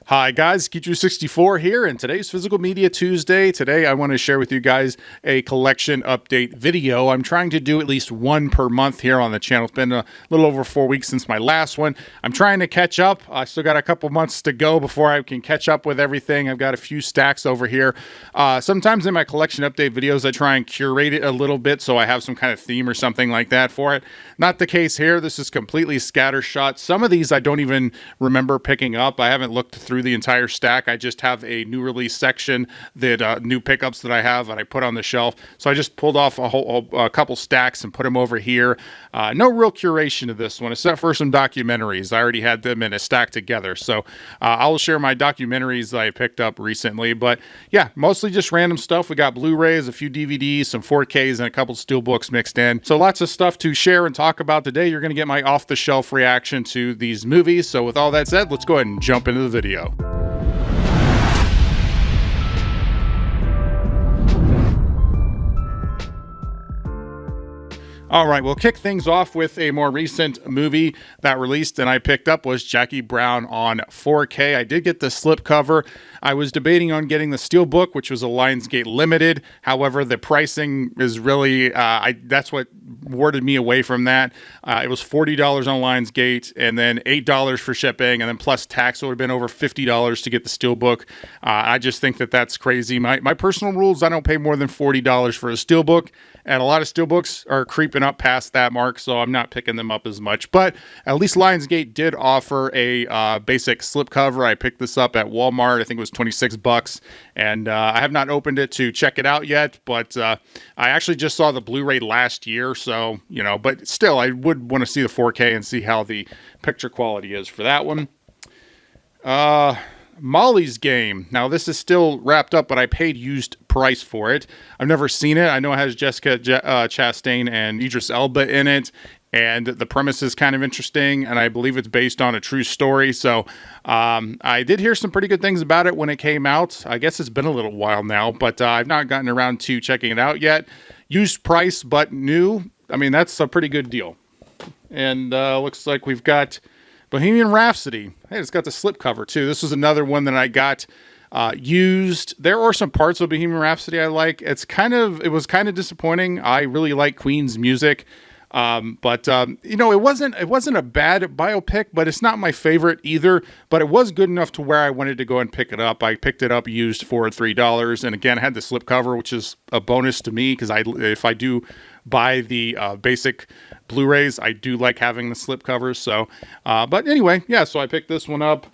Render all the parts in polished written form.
Hi guys, Kichu64 here, and today's Physical Media Tuesday. Today I want to share with you guys a collection update video. I'm trying to do at least one per month here on the channel. It's been a little over 4 weeks since my last one. I'm trying to catch up. I still got a couple months to go before I can catch up with everything. I've got a few stacks over here. Sometimes in my collection update videos I try and curate it a little bit so I have some kind of theme or something like that for it. Not the case here. This is completely scattershot. Some of these I don't even remember picking up. I haven't looked through the entire stack. I just have a new release section that new pickups that I have and I put on the shelf. So I just pulled off a couple stacks and put them over here. No real curation of this one, except for some documentaries. I already had them in a stack together. So I'll share my documentaries that I picked up recently. But yeah, mostly just random stuff. We got Blu-rays, a few DVDs, some 4Ks, and a couple steelbooks mixed in. So lots of stuff to share and talk about today. You're going to get my off-the-shelf reaction to these movies. So with all that said, let's go ahead and jump into the video. All right, we'll kick things off with a more recent movie that released and I picked up was Jackie Brown on 4K. I did get the slipcover. I was debating on getting the steelbook, which was a Lionsgate limited. However, the pricing is really, that's what warded me away from that. It was $40 on Lionsgate and then $8 for shipping and then plus tax. So it would have been over $50 to get the steelbook. I just think that that's crazy. My personal rules, I don't pay more than $40 for a steelbook. And a lot of steelbooks are creeping up past that mark, so I'm not picking them up as much. But at least Lionsgate did offer a basic slipcover. I picked this up at Walmart. I think it was $26, and I have not opened it to check it out yet. But I actually just saw the Blu-ray last year, so you know. But still, I would want to see the 4K and see how the picture quality is for that one. Molly's Game. Now, this is still wrapped up, but I paid used price for it. I've never seen it. I know it has Jessica Chastain and Idris Elba in it, and the premise is kind of interesting, and I believe it's based on a true story. So I did hear some pretty good things about it when it came out. I guess it's been a little while now, but I've not gotten around to checking it out yet. Used price, but new. I mean, that's a pretty good deal. And looks like we've got Bohemian Rhapsody. Hey, it's got the slipcover too. This was another one that I got used. There are some parts of Bohemian Rhapsody I like. It was kind of disappointing. I really like Queen's music. But you know, it wasn't a bad biopic, but it's not my favorite either, but it was good enough to where I wanted to go and pick it up. I picked it up used for $3. And again, I had the slipcover, which is a bonus to me because if I do buy the basic Blu-rays, I do like having the slipcovers. So, but anyway, yeah, so I picked this one up.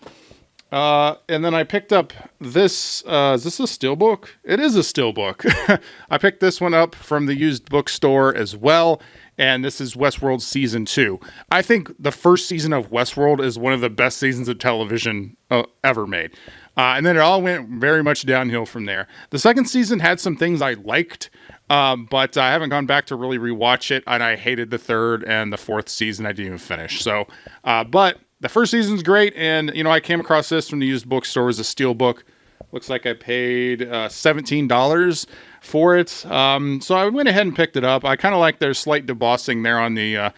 And then I picked up this, is this a steelbook? It is a steelbook. I picked this one up from the used bookstore as well. And this is Westworld Season 2. I think the first season of Westworld is one of the best seasons of television ever made. And then it all went very much downhill from there. The second season had some things I liked, but I haven't gone back to really rewatch it. And I hated the third and the fourth season. I didn't even finish. So, but the first season's great. And, you know, I came across this from the used bookstore as a steelbook. Looks like I paid $17 for it. So I went ahead and picked it up. I kind of like their slight debossing there on the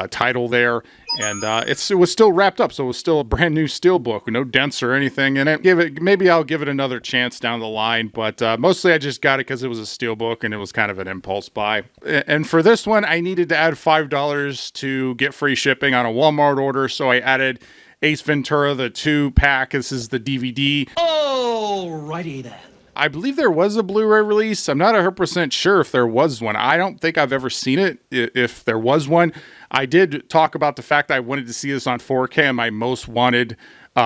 title there. And it was still wrapped up, so it was still a brand new steelbook, no dents or anything in it. Maybe I'll give it another chance down the line, but mostly I just got it because it was a steelbook and it was kind of an impulse buy. And for this one, I needed to add $5 to get free shipping on a Walmart order, so I added Ace Ventura, the 2-pack. This is the DVD. Alrighty then. I believe there was a Blu-ray release. I'm not 100% sure if there was one. I don't think I've ever seen it, if there was one. I did talk about the fact I wanted to see this on 4K on my most wanted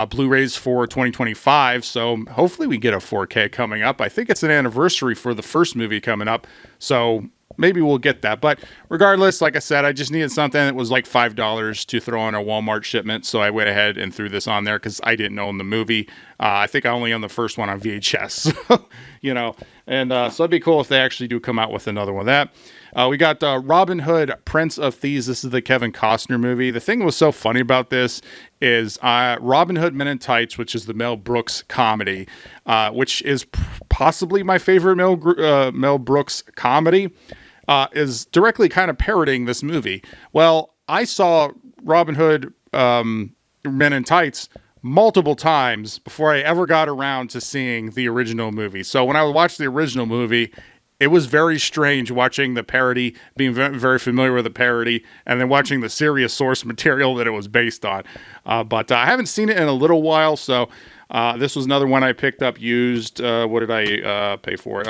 Blu-rays for 2025. So hopefully we get a 4K coming up. I think it's an anniversary for the first movie coming up. So maybe we'll get that. But regardless, like I said, I just needed something that was like $5 to throw on a Walmart shipment. So I went ahead and threw this on there because I didn't own the movie. I think I only owned the first one on VHS, you know, and so it'd be cool if they actually do come out with another one of that. We got Robin Hood, Prince of Thieves. This is the Kevin Costner movie. The thing that was so funny about this is Robin Hood Men in Tights, which is the Mel Brooks comedy, which is possibly my favorite Mel Brooks comedy, is directly kind of parroting this movie. Well, I saw Robin Hood Men in Tights multiple times before I ever got around to seeing the original movie. So when I watched the original movie, it was very strange watching the parody, being very familiar with the parody, and then watching the serious source material that it was based on. But I haven't seen it in a little while, so this was another one I picked up used. What did I pay for it?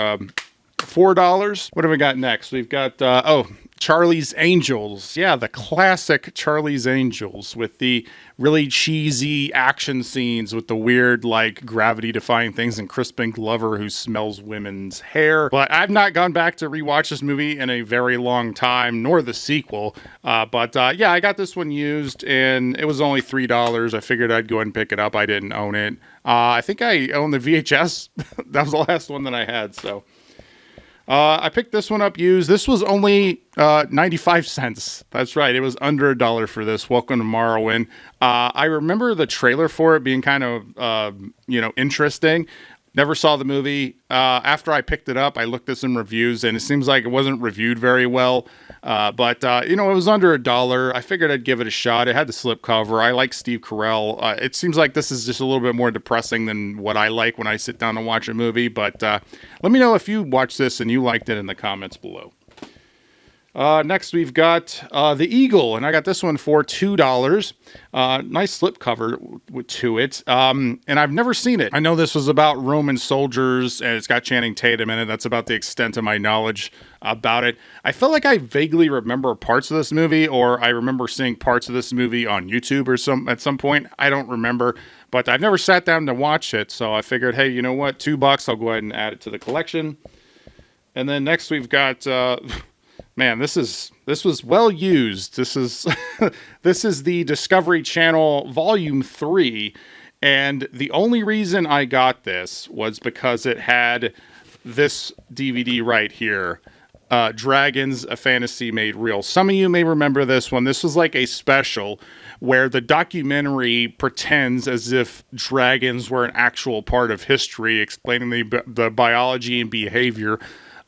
$4. What have we got next? We've got, Charlie's Angels. Yeah, the classic Charlie's Angels with the really cheesy action scenes with the weird, like, gravity-defying things and Crispin Glover who smells women's hair. But I've not gone back to rewatch this movie in a very long time, nor the sequel. But I got this one used, and it was only $3. I figured I'd go ahead and pick it up. I didn't own it. I think I own the VHS. That was the last one that I had, so... I picked this one up used. This was only 95 cents. That's right. It was under $1 for this. Welcome to Morrowind. I remember the trailer for it being kind of, interesting. Never saw the movie. After I picked it up, I looked at some reviews, and it seems like it wasn't reviewed very well. But it was under $1. I figured I'd give it a shot. It had the slipcover. I like Steve Carell. It seems like this is just a little bit more depressing than what I like when I sit down and watch a movie. But let me know if you watched this and you liked it in the comments below. Next, we've got The Eagle, and I got this one for $2. Nice slipcover to it, and I've never seen it. I know this was about Roman soldiers, and it's got Channing Tatum in it. That's about the extent of my knowledge about it. I feel like I vaguely remember parts of this movie, or I remember seeing parts of this movie on YouTube or at some point. I don't remember, but I've never sat down to watch it, so I figured, hey, you know what? $2, I'll go ahead and add it to the collection. And then next we've got... Man, this was well used. This is this is the Discovery Channel Volume 3, and the only reason I got this was because it had this DVD right here, Dragons: A Fantasy Made Real. Some of you may remember this one. This was like a special where the documentary pretends as if dragons were an actual part of history, explaining the biology and behavior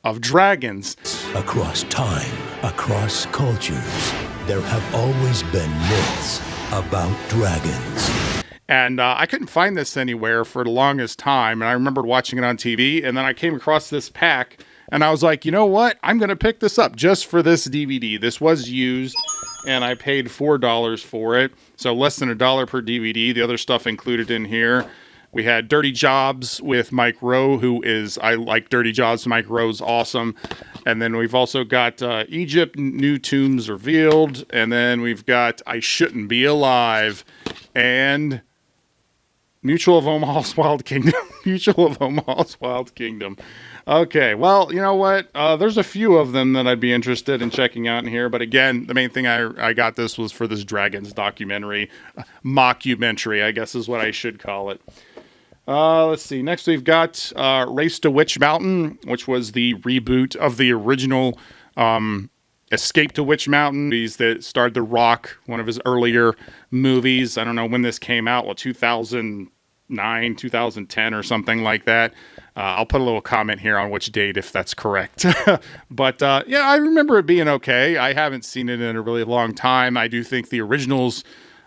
of dragons. Across time, across cultures, there have always been myths about dragons. And I couldn't find this anywhere for the longest time. And I remembered watching it on TV. And then I came across this pack. And I was like, you know what? I'm going to pick this up just for this DVD. This was used. And I paid $4 for it. So less than $1 per DVD. The other stuff included in here. We had Dirty Jobs with Mike Rowe, I like Dirty Jobs. Mike Rowe's awesome. And then we've also got Egypt, New Tombs Revealed. And then we've got I Shouldn't Be Alive. And Mutual of Omaha's Wild Kingdom. Mutual of Omaha's Wild Kingdom. Okay, well, you know what? There's a few of them that I'd be interested in checking out in here. But again, the main thing I got this was for this Dragons documentary. Mockumentary, I guess is what I should call it. Let's see. Next, we've got Race to Witch Mountain, which was the reboot of the original Escape to Witch Mountain movies that starred The Rock, one of his earlier movies. I don't know when this came out. Well, 2009, 2010 or something like that. I'll put a little comment here on which date if that's correct. But I remember it being okay. I haven't seen it in a really long time. I do think the originals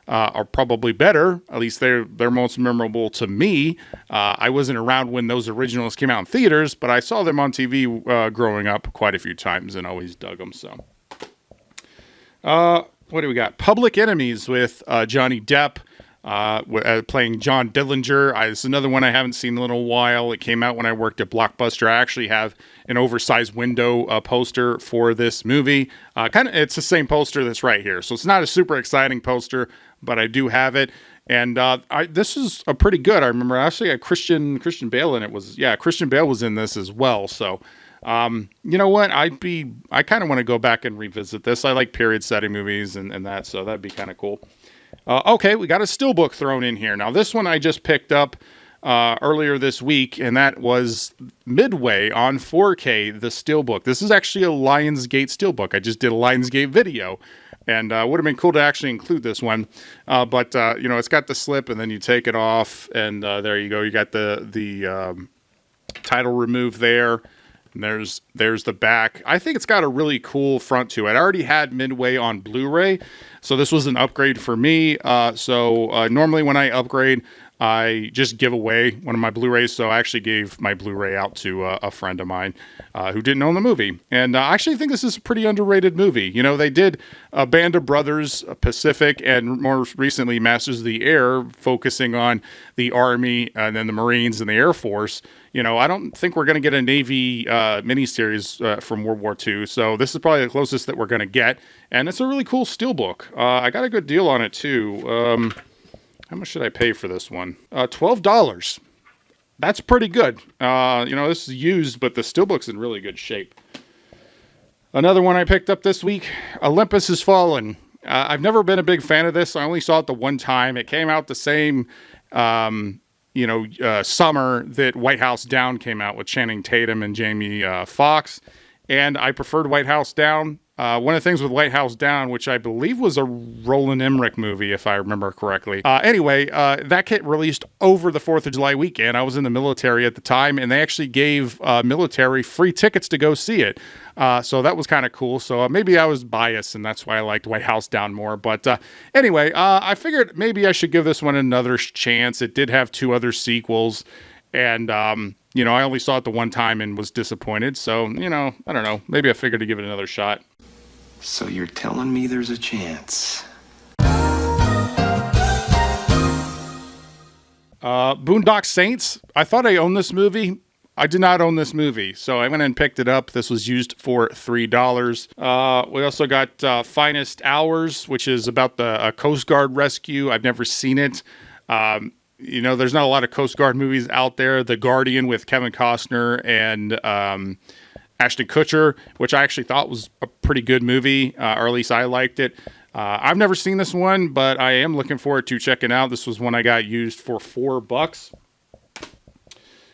are probably better. At least they're most memorable to me. I wasn't around when those originals came out in theaters, but I saw them on TV growing up quite a few times and always dug them. So, what do we got? Public Enemies with Johnny Depp playing John Dillinger. It's another one I haven't seen in a little while. It came out when I worked at Blockbuster. I actually have an oversized window poster for this movie. It's the same poster that's right here. So it's not a super exciting poster, but I do have it. And this is a pretty good. I remember actually had Christian Bale in it. Christian Bale was in this as well. So, you know what? I kind of want to go back and revisit this. I like period setting movies and that, so that'd be kind of cool. Okay, we got a steelbook thrown in here. Now, this one I just picked up earlier this week, and that was Midway on 4K, the steelbook. This is actually a Lionsgate steelbook. I just did a Lionsgate video, and would have been cool to actually include this one. But it's got the slip, and then you take it off, and there you go. You got the title removed there. And there's the back. I think it's got a really cool front to it. I already had Midway on Blu-ray, so this was an upgrade for me. Normally when I upgrade, I just give away one of my Blu-rays. So I actually gave my Blu-ray out to a friend of mine who didn't own the movie. And I actually think this is a pretty underrated movie. You know, they did Band of Brothers, Pacific, and more recently Masters of the Air, focusing on the Army and then the Marines and the Air Force. You know, I don't think we're going to get a Navy miniseries from World War II. So this is probably the closest that we're going to get. And it's a really cool steelbook. I got a good deal on it too. How much should I pay for this one? $12. That's pretty good. This is used, but the steelbook's in really good shape. Another one I picked up this week, Olympus Has Fallen. I've never been a big fan of this. I only saw it the one time. It came out the same, summer that White House Down came out with Channing Tatum and Jamie Foxx. And I preferred White House Down. One of the things with White House Down, which I believe was a Roland Emmerich movie, if I remember correctly. That kit released over the 4th of July weekend. I was in the military at the time, and they actually gave military free tickets to go see it. So that was kind of cool. So maybe I was biased, and that's why I liked White House Down more. But I figured maybe I should give this one another chance. It did have 2 other sequels, and I only saw it the one time and was disappointed. So, I don't know. Maybe I figured to give it another shot. So you're telling me there's a chance? Boondock Saints. I thought I owned this movie. I did not own this movie, so I went and picked it up. This was used for $3. We also got Finest Hours, which is about the Coast Guard rescue. I've never seen it. There's not a lot of Coast Guard movies out there. The Guardian with Kevin Costner and Ashton Kutcher, which I actually thought was a pretty good movie, or at least I liked it. I've never seen this one, but I am looking forward to checking out. This was one I got used for $4.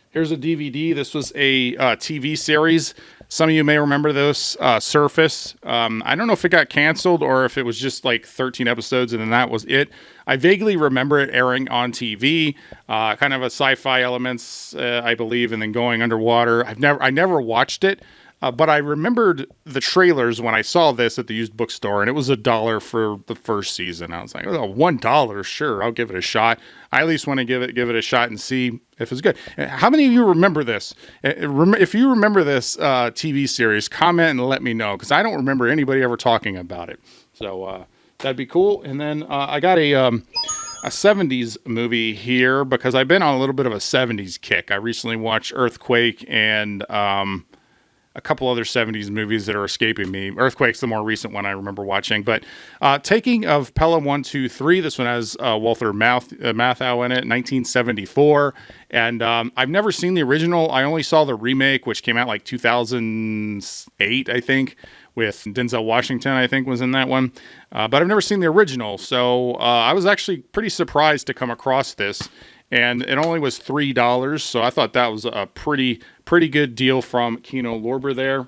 Here's a DVD. This was a TV series. Some of you may remember this, Surface. I don't know if it got canceled or if it was just like 13 episodes and then that was it. I vaguely remember it airing on TV, kind of a sci-fi elements, I believe, and then going underwater. I never watched it, but I remembered the trailers when I saw this at the used bookstore, and it was $1 for the first season. I was like, oh, $1, sure, I'll give it a shot. I at least want to give it a shot and see if it's good. How many of you remember this? If you remember this TV series, comment and let me know, because I don't remember anybody ever talking about it. So that'd be cool. And then I got a 70s movie here because I've been on a little bit of a 70s kick. I recently watched Earthquake and a couple other 70s movies that are escaping me. Earthquake's the more recent one I remember watching. But Taking of Pelham 1, 2, 3. This one has Walter Matthau in it, 1974. And I've never seen the original. I only saw the remake, which came out like 2008, I think, with Denzel Washington, I think, was in that one. But I've never seen the original. So I was actually pretty surprised to come across this. And it only was $3, so I thought that was a pretty good deal from Kino Lorber there.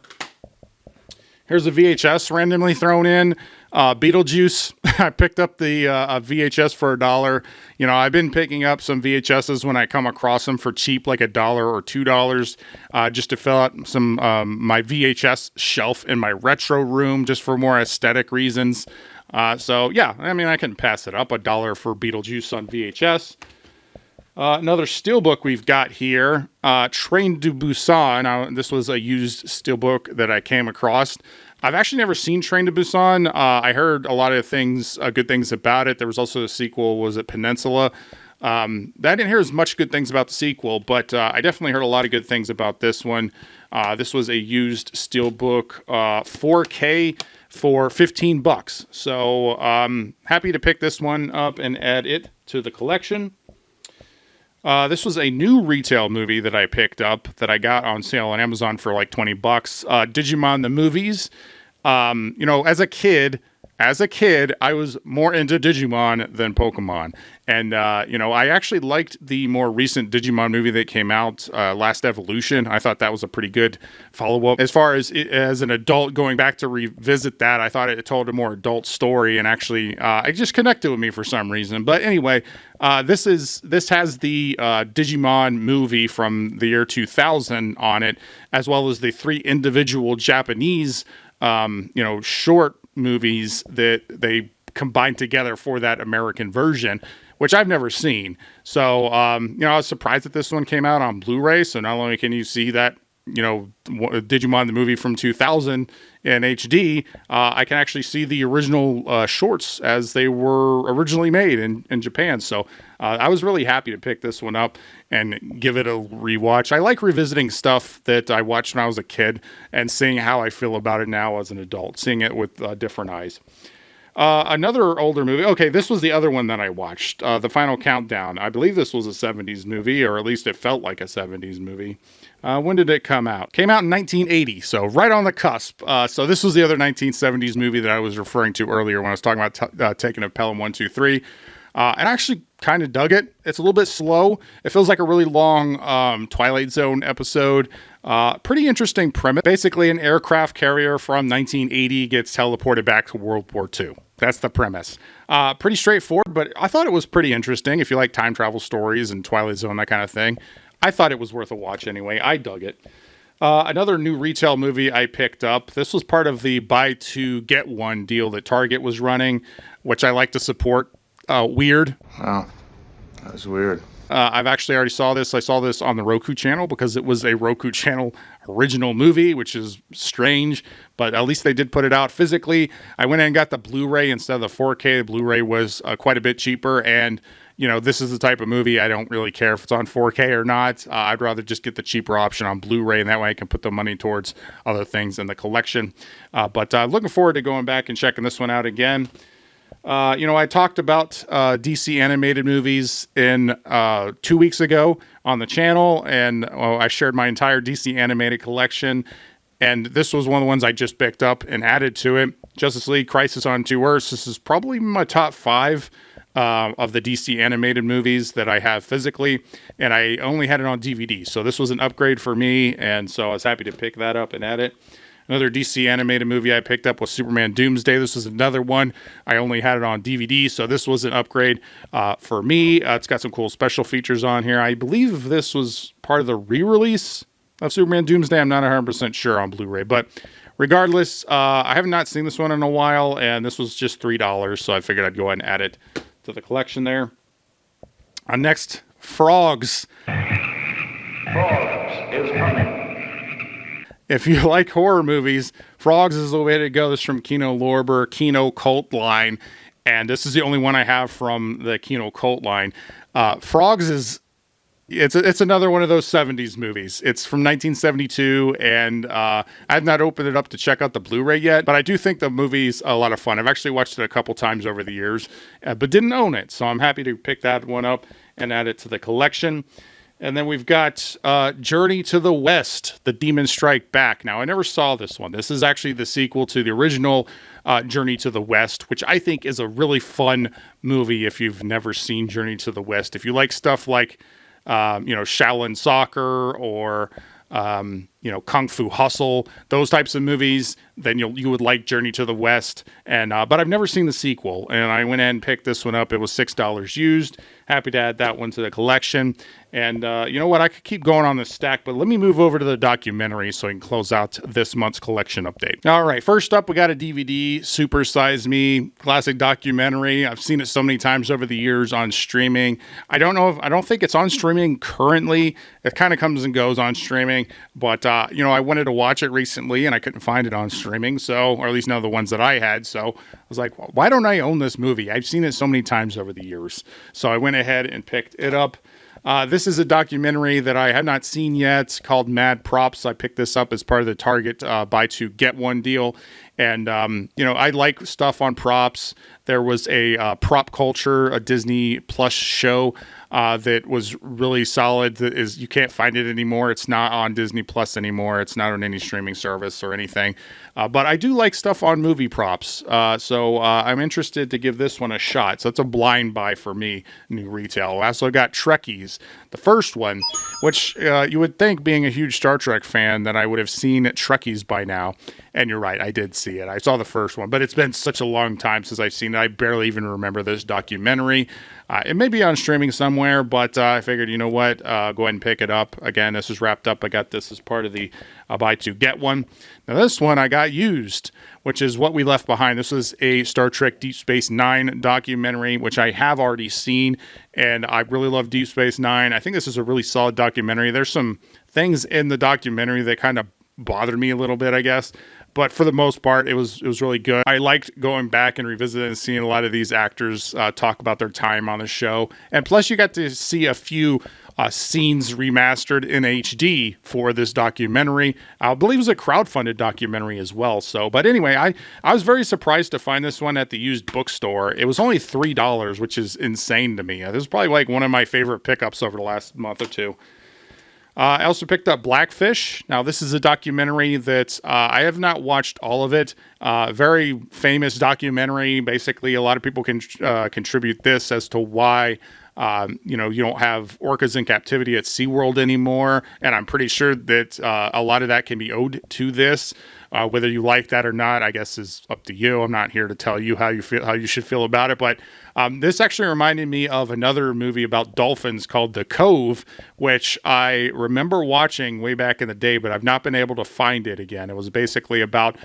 Here's a VHS randomly thrown in. Beetlejuice. I picked up the VHS for $1. I've been picking up some VHSs when I come across them for cheap, like $1 or $2, just to fill out some my VHS shelf in my retro room, just for more aesthetic reasons. I can pass it up. $1 for Beetlejuice on VHS. Another steelbook we've got here, Train to Busan. Now, this was a used steelbook that I came across. I've actually never seen Train to Busan. I heard a lot of things, good things about it. There was also a sequel, was it Peninsula? I didn't hear as much good things about the sequel, but I definitely heard a lot of good things about this one. This was a used steelbook, 4K for $15. So happy to pick this one up and add it to the collection. This was a new retail movie that I picked up that I got on sale on Amazon for like $20. Digimon the movies. As a kid, as a kid, I was more into Digimon than Pokemon. And, I actually liked the more recent Digimon movie that came out, Last Evolution. I thought that was a pretty good follow-up. As far as an adult going back to revisit that, I thought it told a more adult story, and actually, it just connected with me for some reason. But anyway, this has the Digimon movie from the year 2000 on it, as well as the 3 individual Japanese, short movies that they combined together for that American version, which I've never seen. So, I was surprised that this one came out on Blu-ray. So not only can you see that, Digimon, the movie from 2000 in HD, I can actually see the original shorts as they were originally made in Japan. So I was really happy to pick this one up and give it a rewatch. I like revisiting stuff that I watched when I was a kid and seeing how I feel about it now as an adult, seeing it with different eyes. Another older movie. Okay, this was the other one that I watched, The Final Countdown. I believe this was a 70s movie, or at least it felt like a 70s movie. When did it come out? Came out in 1980, so right on the cusp. So this was the other 1970s movie that I was referring to earlier when I was talking about taking a Pelham 123. And I actually kind of dug it. It's a little bit slow. It feels like a really long Twilight Zone episode. Pretty interesting premise. Basically, an aircraft carrier from 1980 gets teleported back to World War II. That's the premise. Pretty straightforward, but I thought it was pretty interesting. If you like time travel stories and Twilight Zone, that kind of thing, I thought it was worth a watch anyway. I dug it. Another new retail movie I picked up. This was part of the buy two, get one deal that Target was running, which I like to support. Weird. Wow, that was weird. I've actually already saw this. I saw this on the Roku channel because it was a Roku channel original movie, which is strange, but at least they did put it out physically. I went in and got the Blu-ray instead of the 4K. The Blu-ray was quite a bit cheaper, and this is the type of movie I don't really care if it's on 4K or not. I'd rather just get the cheaper option on Blu-ray, and that way I can put the money towards other things in the collection. But looking forward to going back and checking this one out again. I talked about DC animated movies in 2 weeks ago on the channel, and I shared my entire DC animated collection, and this was one of the ones I just picked up and added to it. Justice League Crisis on Two Earths. This is probably my top 5 of the DC animated movies that I have physically, and I only had it on DVD, so this was an upgrade for me, and so I was happy to pick that up and add it. Another DC animated movie I picked up was Superman Doomsday. This was another one. I only had it on DVD, so this was an upgrade for me. It's got some cool special features on here. I believe this was part of the re-release of Superman Doomsday. I'm not 100% sure on Blu-ray, but regardless, I have not seen this one in a while, and this was just $3, so I figured I'd go ahead and add it to the collection there. Next, Frogs. Frogs is coming. If you like horror movies, Frogs is the way to go. This is from Kino Lorber, Kino Cult line, and this is the only one I have from the Kino Cult line. Frogs is it's another one of those 70s movies. It's from 1972, and I have not opened it up to check out the Blu-ray yet, but I do think the movie's a lot of fun. I've actually watched it a couple times over the years, but didn't own it, so I'm happy to pick that one up and add it to the collection. And then we've got Journey to the West, The Demons Strike Back. Now, I never saw this one. This is actually the sequel to the original Journey to the West, which I think is a really fun movie if you've never seen Journey to the West. If you like stuff like, Shaolin Soccer or, Kung Fu Hustle, those types of movies, then you would like Journey to the West. And but I've never seen the sequel, and I went in and picked this one up. It was $6 used. Happy to add that one to the collection. And you know what? I could keep going on this stack, but let me move over to the documentary so I can close out this month's collection update. All right, first up, we got a DVD, Super Size Me, classic documentary. I've seen it so many times over the years on streaming. I don't think it's on streaming currently. It kind of comes and goes on streaming, but I wanted to watch it recently and I couldn't find it on streaming, or at least none of the ones that I had. So I was like, why don't I own this movie? I've seen it so many times over the years. So I went ahead and picked it up. This is a documentary that I had not seen yet called Mad Props. I picked this up as part of the Target buy two, get one deal. And, I like stuff on props. There was a Prop Culture, a Disney Plus show that was really solid. That is, you can't find it anymore. It's not on Disney Plus anymore. It's not on any streaming service or anything. But I do like stuff on Movie Props. So I'm interested to give this one a shot. So it's a blind buy for me, new retail. I also got Trekkies, the first one, which you would think, being a huge Star Trek fan, that I would have seen Trekkies by now. And you're right, I did see it. I saw the first one, but it's been such a long time since I've seen it. I barely even remember this documentary. It may be on streaming somewhere, but I figured, you know what, go ahead and pick it up. Again, this is wrapped up. I got this as part of the buy two, get one. Now, this one I got used, which is What We Left Behind. This is a Star Trek Deep Space Nine documentary, which I have already seen, and I really love Deep Space Nine. I think this is a really solid documentary. There's some things in the documentary that kind of bothered me a little bit, I guess. But for the most part, it was really good. I liked going back and revisiting and seeing a lot of these actors talk about their time on the show. And plus, you got to see a few scenes remastered in HD for this documentary. I believe it was a crowdfunded documentary as well. So, but anyway, I was very surprised to find this one at the used bookstore. It was only $3, which is insane to me. This is probably like one of my favorite pickups over the last month or two. I also picked up Blackfish. Now, this is a documentary that I have not watched all of it. Very famous documentary. Basically, a lot of people can contribute this as to why you don't have orcas in captivity at SeaWorld anymore. And I'm pretty sure that a lot of that can be owed to this. Whether you like that or not, I guess, is up to you. I'm not here to tell you how you should feel about it. But this actually reminded me of another movie about dolphins called The Cove, which I remember watching way back in the day, but I've not been able to find it again. It was basically about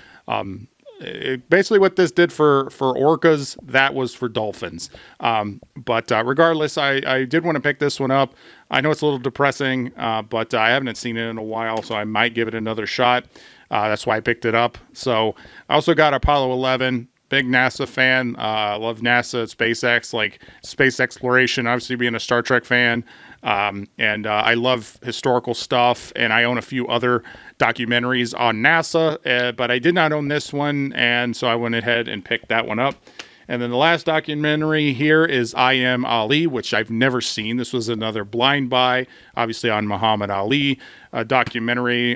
basically what this did for orcas, that was for dolphins. But regardless, I did want to pick this one up. I know it's a little depressing, but I haven't seen it in a while, so I might give it another shot. That's why I picked it up. So I also got Apollo 11. Big NASA fan. Love NASA, SpaceX, like space exploration. Obviously, being a Star Trek fan. And I love historical stuff. And I own a few other documentaries on NASA. But I did not own this one. And so I went ahead and picked that one up. And then the last documentary here is I Am Ali, which I've never seen. This was another blind buy, obviously, on Muhammad Ali documentary.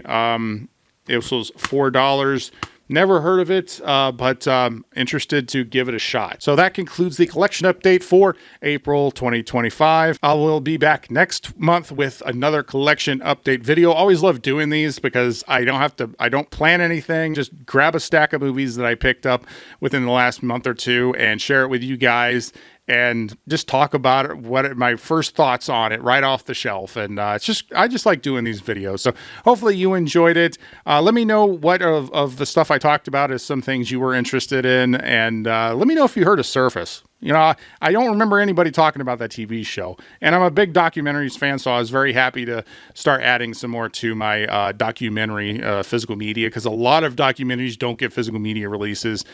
It was $4. Never heard of it, but interested to give it a shot. So that concludes the collection update for April 2025. I will be back next month with another collection update video. Always love doing these because I don't plan anything. Just grab a stack of movies that I picked up within the last month or two and share it with you guys. And just talk about it, my first thoughts on it right off the shelf. And I just like doing these videos. So hopefully you enjoyed it. Let me know what of the stuff I talked about is some things you were interested in. And let me know if you heard of Surface. You know, I don't remember anybody talking about that TV show. And I'm a big documentaries fan, so I was very happy to start adding some more to my documentary physical media, because a lot of documentaries don't get physical media releases.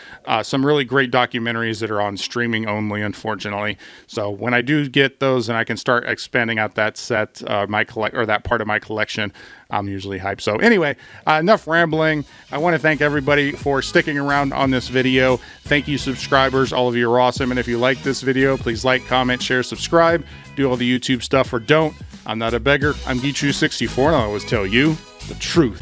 Some really great documentaries that are on streaming only, unfortunately. So when I do get those and I can start expanding out that set, that part of my collection, I'm usually hyped. So anyway, enough rambling. I want to thank everybody for sticking around on this video. Thank you, subscribers. All of you are awesome. And if you like this video, please like, comment, share, subscribe. Do all the YouTube stuff or don't. I'm not a beggar. I'm Geechu64, and I always tell you the truth.